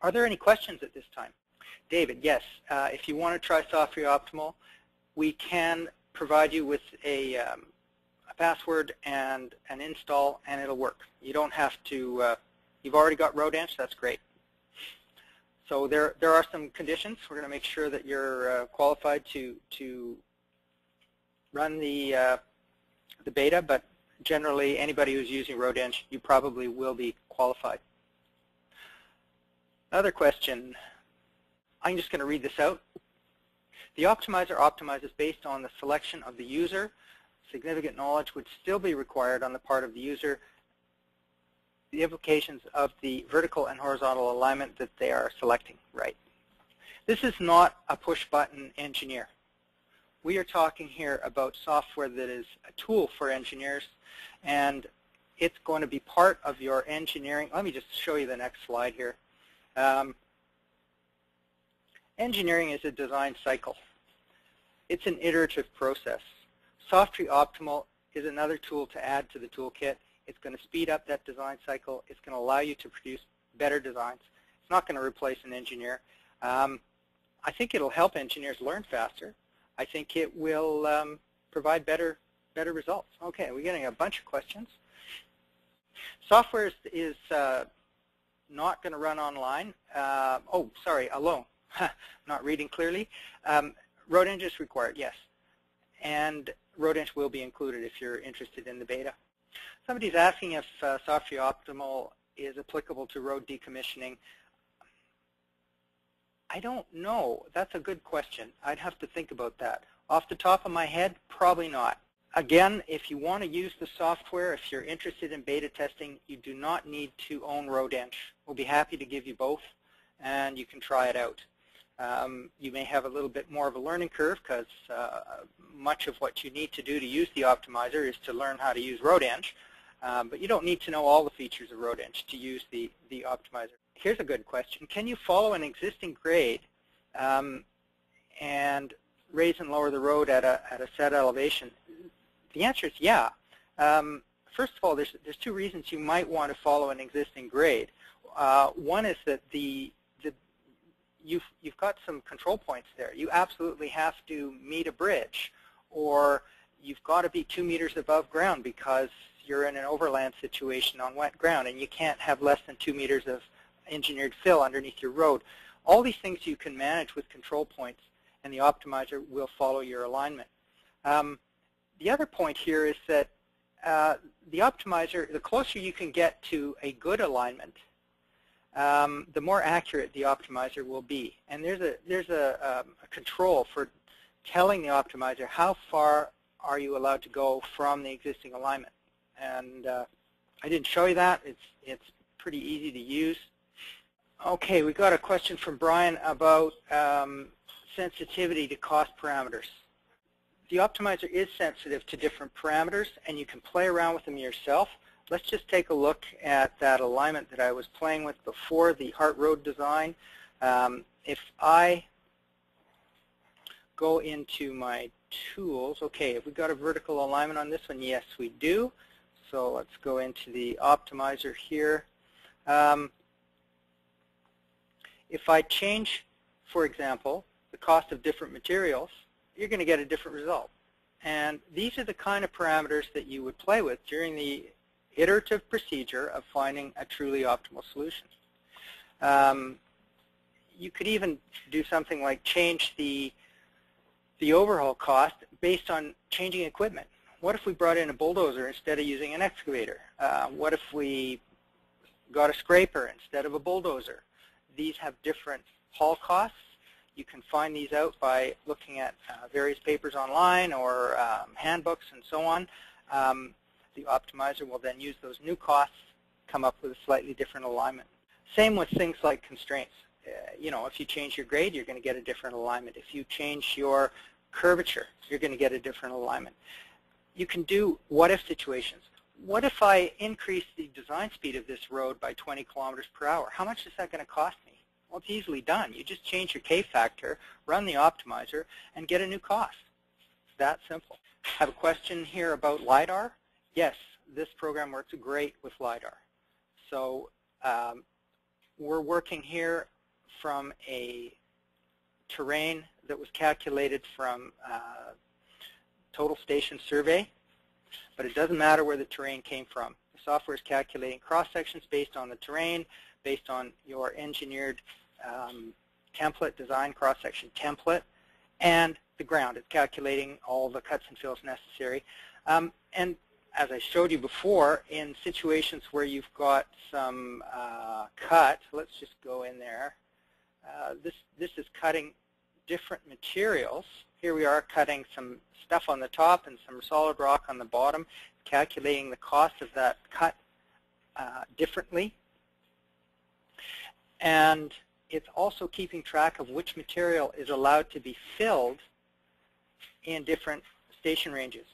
Are there any questions at this time? David, yes. If you want to try Softree Optimal, we can provide you with a password and an install, and it'll work. You don't have to, you've already got Rodench, that's great. So there are some conditions. We're going to make sure that you're qualified to run the beta, but generally anybody who's using Rodench, you probably will be qualified. Another question. I'm just going to read this out. The optimizer optimizes based on the selection of the user. Significant knowledge would still be required on the part of the user. The implications of the vertical and horizontal alignment that they are selecting, right? This is not a push-button engineer. We are talking here about software that is a tool for engineers, and it's going to be part of your engineering. Let me just show you the next slide here. Engineering is a design cycle. It's an iterative process. Softree Optimal is another tool to add to the toolkit. It's going to speed up that design cycle. It's going to allow you to produce better designs. It's not going to replace an engineer. I think it'll help engineers learn faster. I think it will provide better results. Okay, we're getting a bunch of questions. Software is not going to run online. Alone. Not reading clearly. Rodench is required, yes. And Rodench will be included if you're interested in the beta. Somebody's asking if Softree Optimal is applicable to road decommissioning. I don't know. That's a good question. I'd have to think about that. Off the top of my head, probably not. Again, if you want to use the software, if you're interested in beta testing, you do not need to own Rodench. We'll be happy to give you both, and you can try it out. You may have a little bit more of a learning curve because much of what you need to do to use the optimizer is to learn how to use Rodench, but you don't need to know all the features of Rodench to use the optimizer. Here's a good question. Can you follow an existing grade and raise and lower the road at a set elevation? The answer is yeah. First of all, there's two reasons you might want to follow an existing grade. One is that you've got some control points there. You absolutely have to meet a bridge, or you've got to be 2 meters above ground because you're in an overland situation on wet ground, and you can't have less than 2 meters of engineered fill underneath your road. All these things you can manage with control points, and the optimizer will follow your alignment. The other point here is that the optimizer, the closer you can get to a good alignment, the more accurate the optimizer will be. And there's a control for telling the optimizer how far are you allowed to go from the existing alignment. And I didn't show you that. It's pretty easy to use. Okay, we got a question from Brian about sensitivity to cost parameters. The optimizer is sensitive to different parameters, and you can play around with them yourself. Let's just take a look at that alignment that I was playing with before, the Hart Road design. If I go into my tools, okay, have we got a vertical alignment on this one? Yes, we do. So let's go into the optimizer here. If I change, for example, the cost of different materials, you're going to get a different result. And these are the kind of parameters that you would play with during the iterative procedure of finding a truly optimal solution. You could even do something like change the overhaul cost based on changing equipment. What if we brought in a bulldozer instead of using an excavator? What if we got a scraper instead of a bulldozer? These have different haul costs. You can find these out by looking at various papers online or handbooks and so on. The optimizer will then use those new costs, come up with a slightly different alignment. Same with things like constraints. You know, if you change your grade, you're going to get a different alignment. If you change your curvature, you're going to get a different alignment. You can do what-if situations. What if I increase the design speed of this road by 20 kilometers per hour? How much is that going to cost me? Well, it's easily done. You just change your K-factor, run the optimizer, and get a new cost. It's that simple. I have a question here about LiDAR. Yes, this program works great with LiDAR. So we're working here from a terrain that was calculated from total station survey, but it doesn't matter where the terrain came from. The software is calculating cross-sections based on the terrain, based on your engineered template, design cross-section template, and the ground. It's calculating all the cuts and fills necessary. And as I showed you before, in situations where you've got some cut, let's just go in there. This is cutting different materials. Here we are cutting some stuff on the top and some solid rock on the bottom, calculating the cost of that cut differently. And it's also keeping track of which material is allowed to be filled in different station ranges.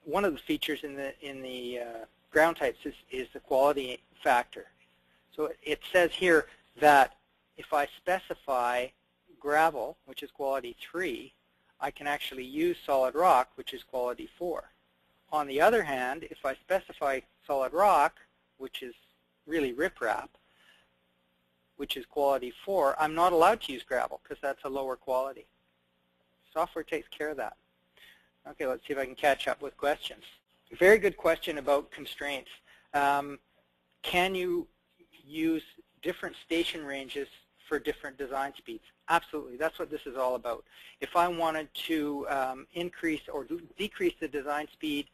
One of the features in the ground types is the quality factor. So it says here that if I specify gravel, which is quality 3, I can actually use solid rock, which is quality 4. On the other hand, if I specify solid rock, which is really riprap, which is quality 4, I'm not allowed to use gravel because that's a lower quality. Software takes care of that. Okay, let's see if I can catch up with questions. Very good question about constraints. Can you use different station ranges for different design speeds? Absolutely, that's what this is all about. If I wanted to increase or decrease the design speed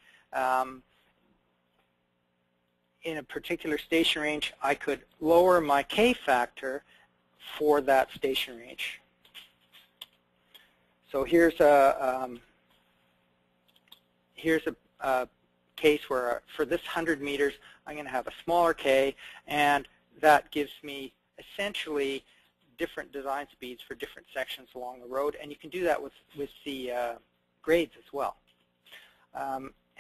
in a particular station range, I could lower my K factor for that station range. So here's a case where for this 100 meters, I'm going to have a smaller K, and that gives me essentially different design speeds for different sections along the road, and you can do that with the grades as well.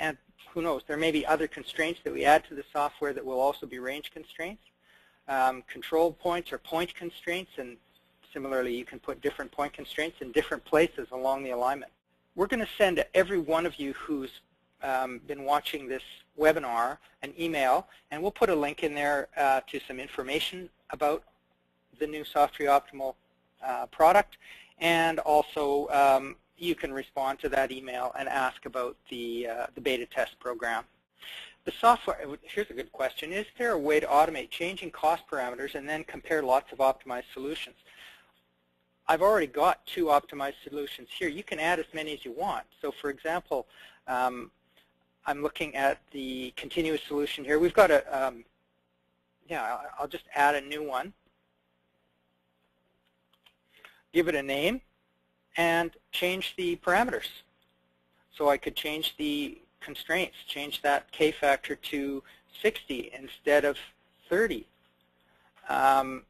And who knows, there may be other constraints that we add to the software that will also be range constraints. Control points or point constraints, and similarly you can put different point constraints in different places along the alignment. We're going to send every one of you who's been watching this webinar an email, and we'll put a link in there to some information about the new Softree Optimal product, and also you can respond to that email and ask about the beta test program. The software, here's a good question, is there a way to automate changing cost parameters and then compare lots of optimized solutions? I've already got 2 optimized solutions here. You can add as many as you want. So for example, I'm looking at the continuous solution here. We've got a, yeah, I'll just add a new one. Give it a name and change the parameters. So I could change the constraints, change that K factor to 60 instead of 30. And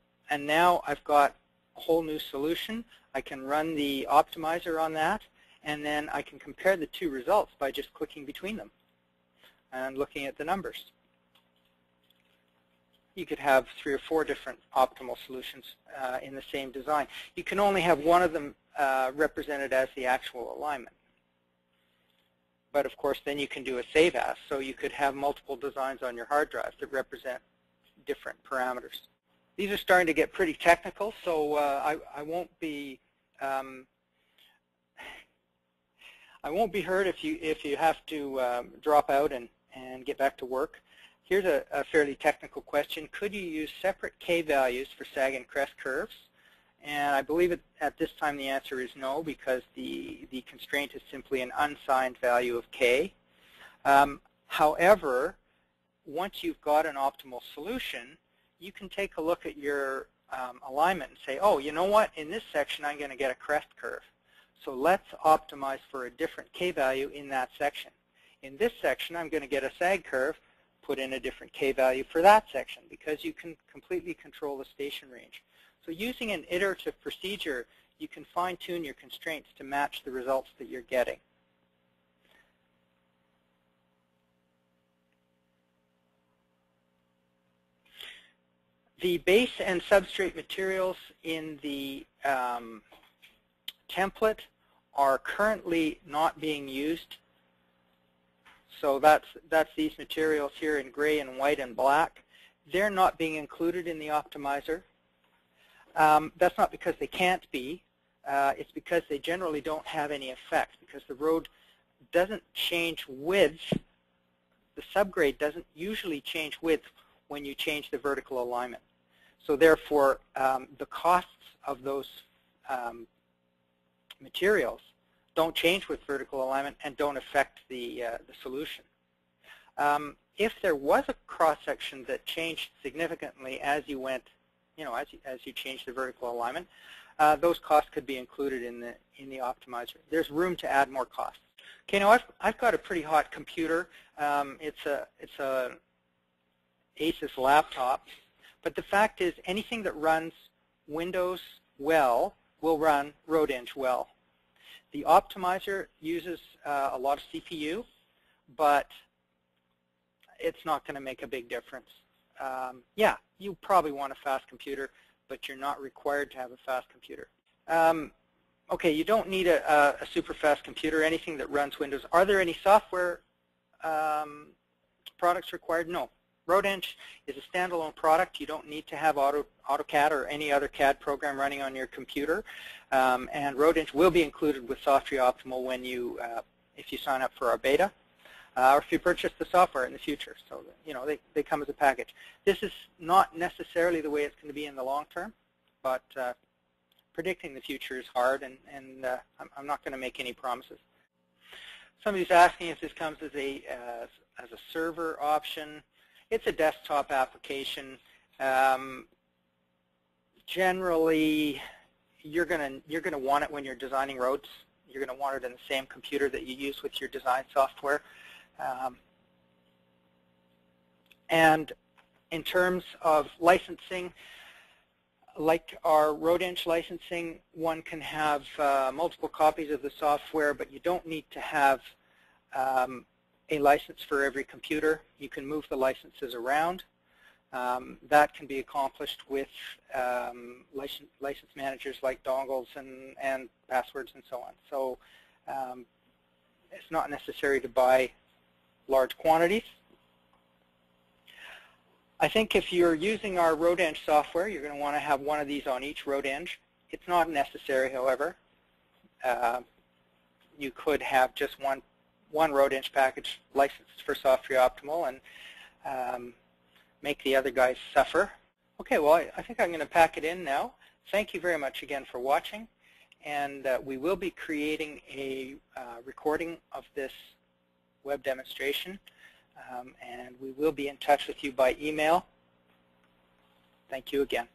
now I've got a whole new solution. I can run the optimizer on that, and then I can compare the 2 results by just clicking between them and looking at the numbers. You could have 3 or 4 different optimal solutions in the same design. You can only have one of them represented as the actual alignment. But of course, then you can do a save as, so you could have multiple designs on your hard drive that represent different parameters. These are starting to get pretty technical, so I won't be hurt if you have to drop out and get back to work. Here's a fairly technical question. Could you use separate K values for sag and crest curves? And I believe at this time the answer is no, because the constraint is simply an unsigned value of K. However, once you've got an optimal solution, you can take a look at your alignment and say, oh, you know what, in this section I'm going to get a crest curve. So let's optimize for a different K value in that section. In this section I'm going to get a sag curve, put in a different K value for that section, because you can completely control the station range. So using an iterative procedure, you can fine-tune your constraints to match the results that you're getting. The base and substrate materials in the template are currently not being used. So that's these materials here in gray and white and black. they're not being included in the optimizer. That's not because they can't be. It's because they generally don't have any effect, because the road doesn't change width. The subgrade doesn't usually change width when you change the vertical alignment. So therefore, the costs of those materials don't change with vertical alignment and don't affect the solution. If there was a cross-section that changed significantly as you went, as you changed the vertical alignment, those costs could be included in the optimizer. There's room to add more costs. Okay, now I've got a pretty hot computer. It's a Asus laptop, but the fact is anything that runs Windows well will run RoadEng well. The optimizer uses a lot of CPU, but it's not going to make a big difference. Yeah, you probably want a fast computer, but you're not required to have a fast computer. Okay, you don't need a super fast computer, anything that runs Windows. Are there any software products required? No. RoadEng is a standalone product. You don't need to have AutoCAD or any other CAD program running on your computer. And RoadEng will be included with Softree Optimal when you, if you sign up for our beta, or if you purchase the software in the future. So, they come as a package. This is not necessarily the way it's going to be in the long term, but predicting the future is hard, and I'm not going to make any promises. Somebody's asking if this comes as a server option. It's a desktop application. Generally, you're gonna want it when you're designing roads. You're gonna want it in the same computer that you use with your design software. And in terms of licensing, like our RoadEng licensing, one can have multiple copies of the software, but you don't need to have a license for every computer. You can move the licenses around. That can be accomplished with license managers like dongles and passwords and so on. So it's not necessary to buy large quantities. I think if you're using our RoadEng software, you're going to want to have one of these on each RoadEng. It's not necessary, however. You could have just one RoadEng package licensed for Softree Optimal and make the other guys suffer. Okay, well, I think I'm going to pack it in now. Thank you very much again for watching, and we will be creating a recording of this web demonstration, and we will be in touch with you by email. Thank you again.